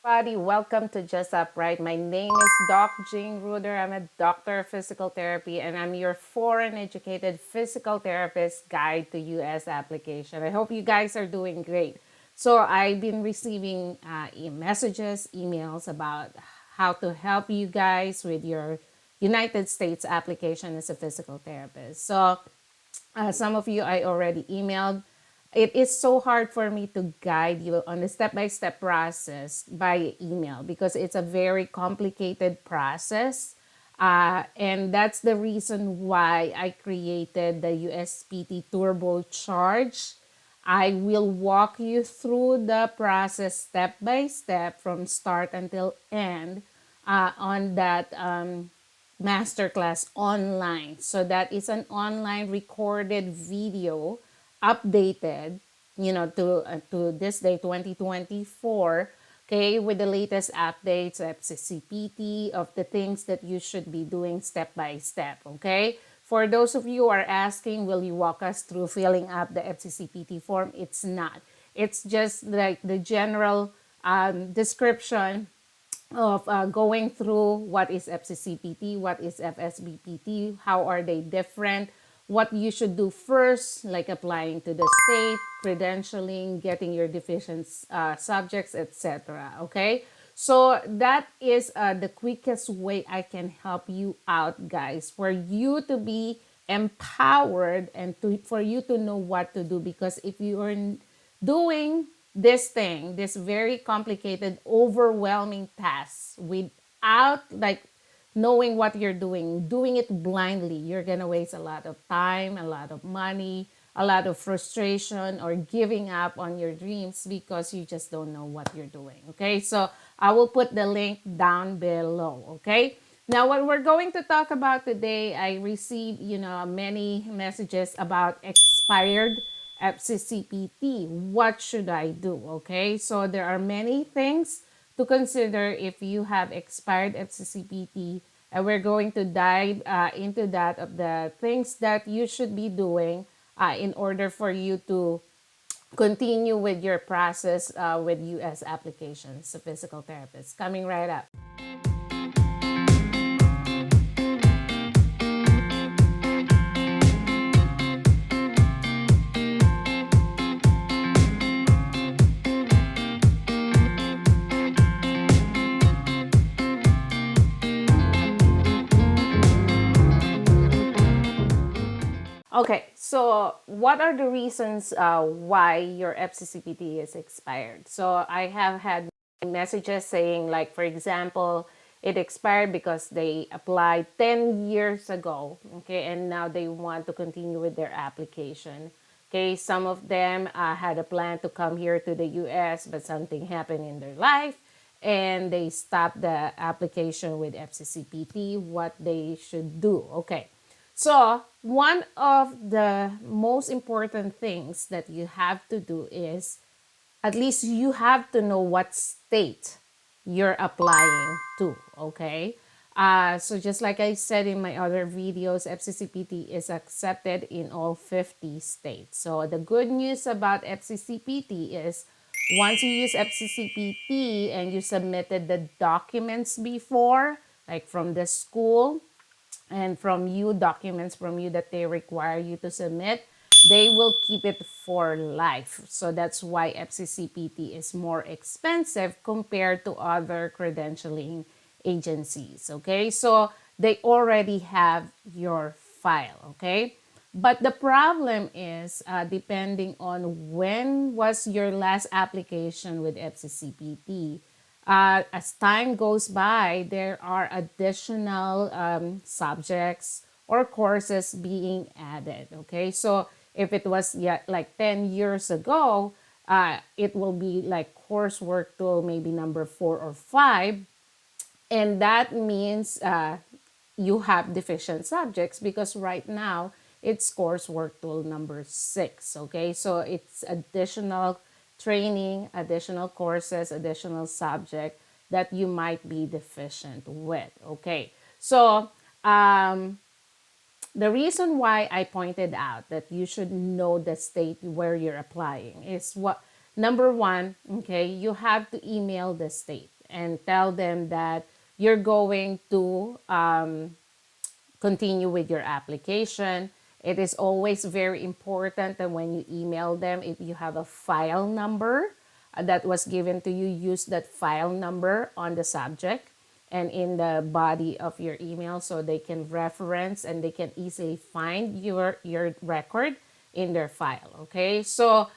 Everybody, welcome to Just Upright. My name is Doc Jane Ruder. I'm a doctor of physical therapy and I'm your foreign educated physical therapist guide to US application. I hope you guys are doing great. So I've been receiving messages, emails about how to help you guys with your United States application as a physical therapist. So some of you I already emailed. It is so hard for me to guide you on the step-by-step process by email because it's a very complicated process. And that's the reason why I created the USPT Turbo Charge. I will walk you through the process step by step from start until end on that masterclass online. So that is an online recorded video updated, to this day 2024, okay, with the latest updates, FCCPT, of the things that you should be doing step by step, okay? For those of you who are asking, will you walk us through filling up the FCCPT form? It's not. It's just like the general description of going through what is FCCPT, what is FSBPT, how are they different, what you should do first, like applying to the state, credentialing, getting your deficient subjects, etc. Okay, so that is the quickest way I can help you out, guys, for you to be empowered and for you to know what to do. Because if you are doing this very complicated, overwhelming task without like knowing what you're doing it blindly, you're gonna waste a lot of time, a lot of money, a lot of frustration, or giving up on your dreams because you just don't know what you're doing. Okay, so I will put the link down below. Okay, now what we're going to talk about today, I received many messages about expired FCCPT. What should I do? Okay, so there are many things to consider if you have expired FCCPT, and we're going to dive into that of the things that you should be doing in order for you to continue with your process with US applications, so physical therapist. Coming right up. Okay, so what are the reasons why your FCCPT is expired? So I have had messages saying, like, for example, it expired because they applied 10 years ago, okay, and now they want to continue with their application. Okay, some of them had a plan to come here to the US, but something happened in their life and they stopped the application with FCCPT. What they should do? Okay, so one of the most important things that you have to do is at least you have to know what state you're applying to, okay? So just like I said in my other videos, FCCPT is accepted in all 50 states. So the good news about FCCPT is once you use FCCPT and you submitted the documents before, like from the school, and from you, documents from you that they require you to submit, they will keep it for life. So that's why FCCPT is more expensive compared to other credentialing agencies. Okay, so they already have your file. Okay, but the problem is depending on when was your last application with FCCPT, as time goes by, there are additional subjects or courses being added. Okay, so if it was like 10 years ago, it will be like coursework tool maybe number 4 or 5, and that means you have deficient subjects because right now it's coursework tool number 6. Okay, so it's additional training, additional courses, additional subject that you might be deficient with. Okay, so the reason why I pointed out that you should know the state where you're applying is what number one, okay, you have to email the state. and tell them that you're going to continue with your application. It is always very important that when you email them, if you have a file number that was given to you, use that file number on the subject and in the body of your email so they can reference and they can easily find your record in their file. Okay, so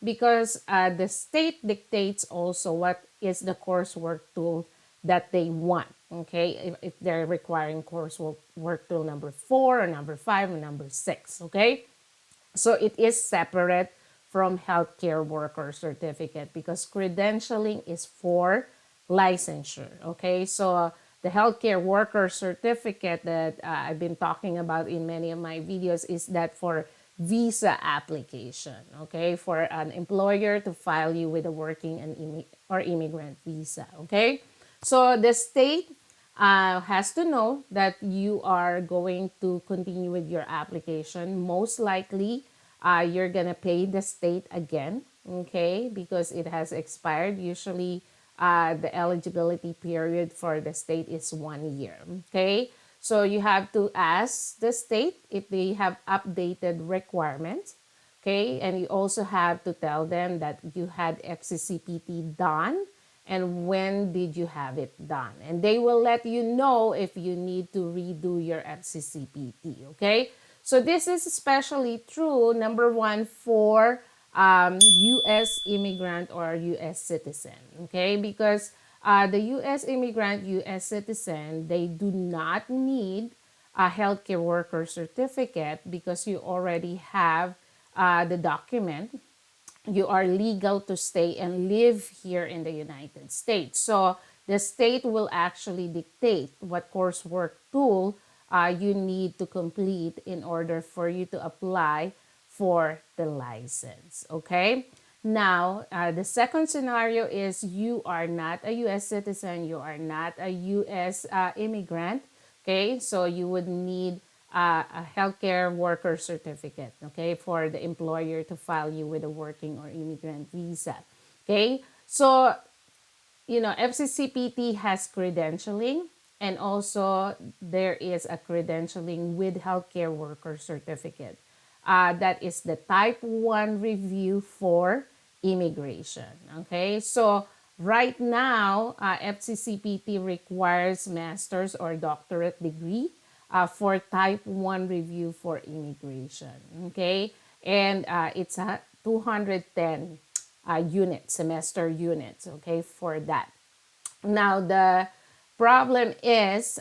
because the state dictates also what is the coursework tool that they want. Okay, if they're requiring coursework work tool number 4 or number 5 or number 6. Okay, so it is separate from healthcare worker certificate because credentialing is for licensure. Okay, so the healthcare worker certificate that I've been talking about in many of my videos is that for visa application. Okay, for an employer to file you with a working and or immigrant visa. Okay, so the state has to know that you are going to continue with your application. Most likely, you're gonna pay the state again, okay, because it has expired. Usually, the eligibility period for the state is 1 year, okay. So you have to ask the state if they have updated requirements, okay, and you also have to tell them that you had FCCPT done and when did you have it done, and they will let you know if you need to redo your FCCPT. Okay, so this is especially true, number one, for U.S. immigrant or U.S. citizen. Okay, because the U.S. immigrant, U.S. citizen, they do not need a healthcare worker certificate because you already have the document. You are legal to stay and live here in the United States. So the state will actually dictate what coursework tool you need to complete in order for you to apply for the license. Okay. Now, the second scenario is you are not a U.S. citizen, you are not a U.S. Immigrant. Okay, so you would need a healthcare worker certificate, okay, for the employer to file you with a working or immigrant visa. Okay, so FCCPT has credentialing, and also there is a credentialing with healthcare worker certificate. That is the type 1 review for immigration. Okay, so right now, FCCPT requires master's or doctorate degree for type 1 review for immigration. Okay, and it's a 210 semester units, okay, for that. Now, the problem is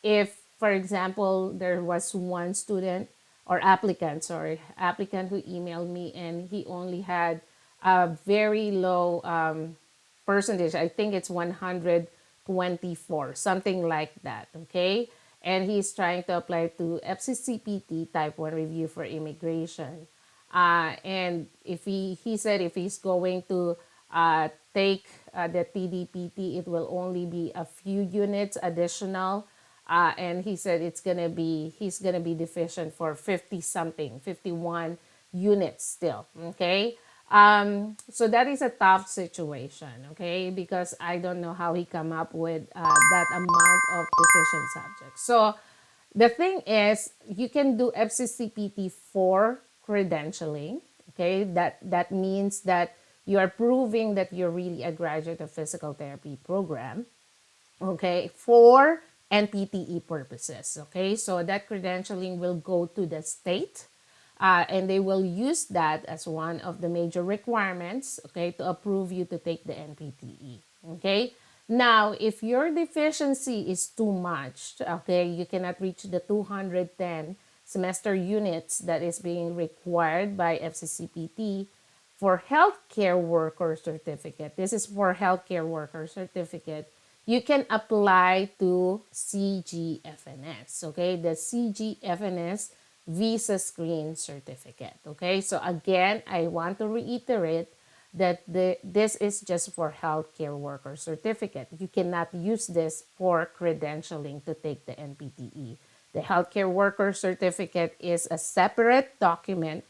if, for example, there was one student or applicant who emailed me and he only had a very low percentage. I think it's 124, something like that, okay? And he's trying to apply to FCCPT Type 1 Review for Immigration. And if he said if he's going to take the TDPT, it will only be a few units additional. And he said he's gonna be deficient for 50 something, 51 units still. Okay. So that is a tough situation, okay, because I don't know how he come up with that amount of deficient subjects. So the thing is, you can do FCCPT for credentialing, okay? That means that you are proving that you're really a graduate of physical therapy program, okay, for NPTE purposes, okay? So that credentialing will go to the state, and they will use that as one of the major requirements, okay, to approve you to take the NPTE, okay? Now, if your deficiency is too much, okay, you cannot reach the 210 semester units that is being required by FCCPT for healthcare worker certificate. This is for healthcare worker certificate. You can apply to CGFNS, okay, the CGFNS visa screen certificate. Okay, so again, I want to reiterate that this is just for healthcare worker certificate. You cannot use this for credentialing to take the NPTE. The healthcare worker certificate is a separate document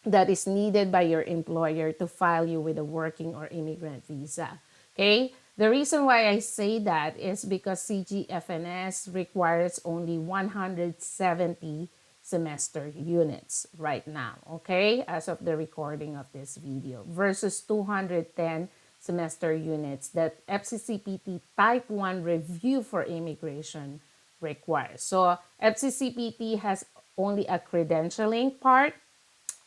that is needed by your employer to file you with a working or immigrant visa. Okay, The reason why I say that is because CGFNS requires only 170 semester units right now, okay, as of the recording of this video, versus 210 semester units that FCCPT Type 1 review for immigration requires. So FCCPT has only a credentialing part,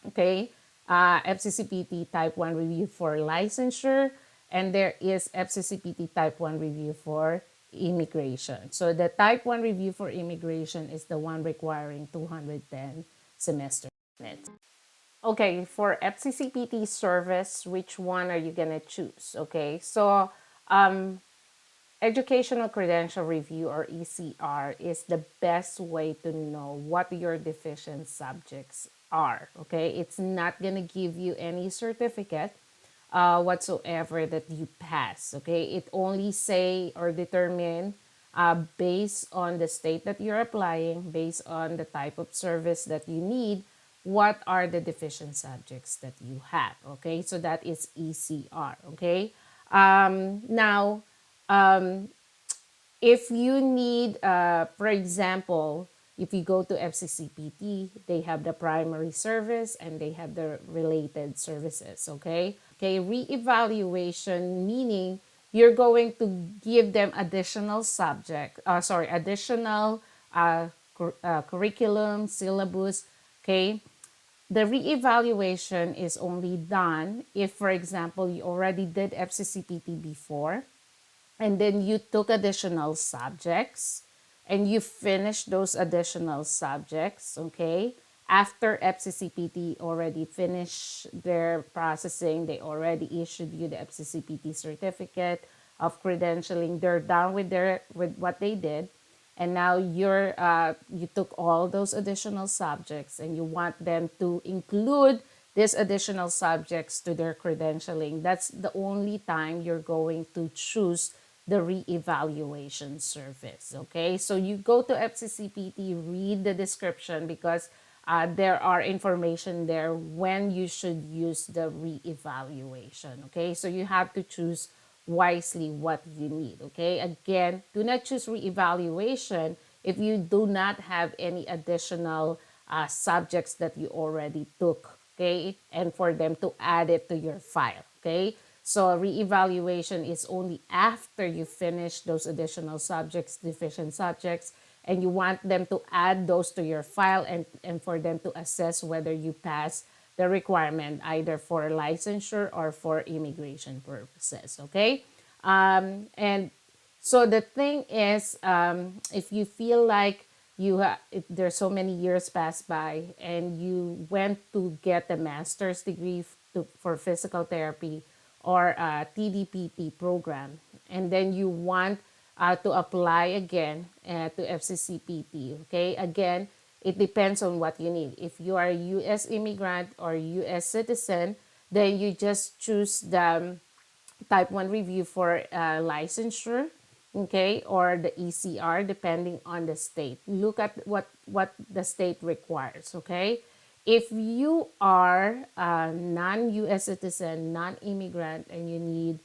okay, FCCPT Type 1 review for licensure, and there is FCCPT Type 1 review for immigration. So the Type 1 review for immigration is the one requiring 210 semester units. Okay, for FCCPT service, which one are you going to choose? Okay, so Educational Credential Review, or ECR, is the best way to know what your deficient subjects are. Okay, it's not going to give you any certificate whatsoever that you pass. Okay, it only say or determine based on the state that you're applying, based on the type of service that you need, what are the deficient subjects that you have. Okay, so that is ECR. Okay, now if you need, for example, if you go to FCCPT, they have the primary service and they have the related services, okay? Okay, reevaluation, meaning you're going to give them additional additional curriculum, syllabus, okay? The reevaluation is only done if, for example, you already did FCCPT before, and then you took additional subjects and you finished those additional subjects, okay? After FCCPT already finished their processing, they already issued you the FCCPT certificate of credentialing. They're done with what they did, and now you took all those additional subjects and you want them to include these additional subjects to their credentialing. That's the only time you're going to choose the reevaluation service. Okay, so you go to FCCPT, read the description, because there are information there when you should use the reevaluation. Okay, so you have to choose wisely what you need. Okay, again, do not choose reevaluation if you do not have any additional subjects that you already took. Okay, and for them to add it to your file. Okay, so reevaluation is only after you finish those additional subjects, deficient subjects, and you want them to add those to your file, and for them to assess whether you pass the requirement either for licensure or for immigration purposes. Okay, and so the thing is, if you feel like if there's so many years passed by and you went to get a master's degree for physical therapy or a TDPT program, and then you want to apply again to FCCPT, okay? Again, it depends on what you need. If you are a U.S. immigrant or U.S. citizen, then you just choose the type 1 review for licensure, okay, or the ECR, depending on the state. Look at what the state requires, okay? If you are a non-US citizen, non-immigrant, and you need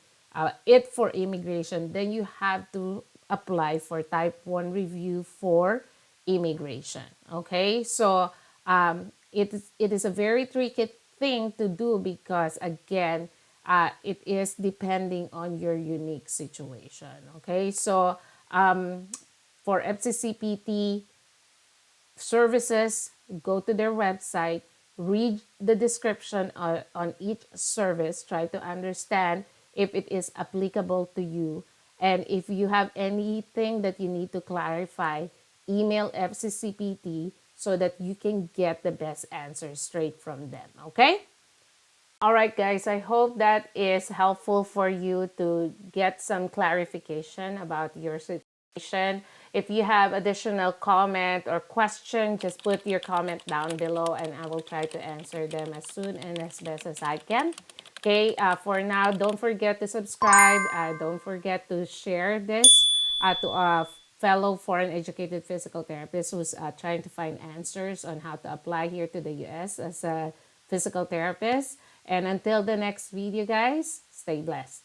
it for immigration, then you have to apply for type 1 review for immigration, okay? So it is a very tricky thing to do, because again, it is depending on your unique situation. Okay, so for FCCPT services, go to their website, read the description on each service, try to understand if it is applicable to you. And if you have anything that you need to clarify, email FCCPT so that you can get the best answer straight from them. Okay? All right, guys, I hope that is helpful for you to get some clarification about your situation. If you have additional comment or question, just put your comment down below and I will try to answer them as soon and as best as I can. Okay, for now, don't forget to subscribe. Don't forget to share this to fellow foreign educated physical therapists who's trying to find answers on how to apply here to the US as a physical therapist. And until the next video, guys, stay blessed.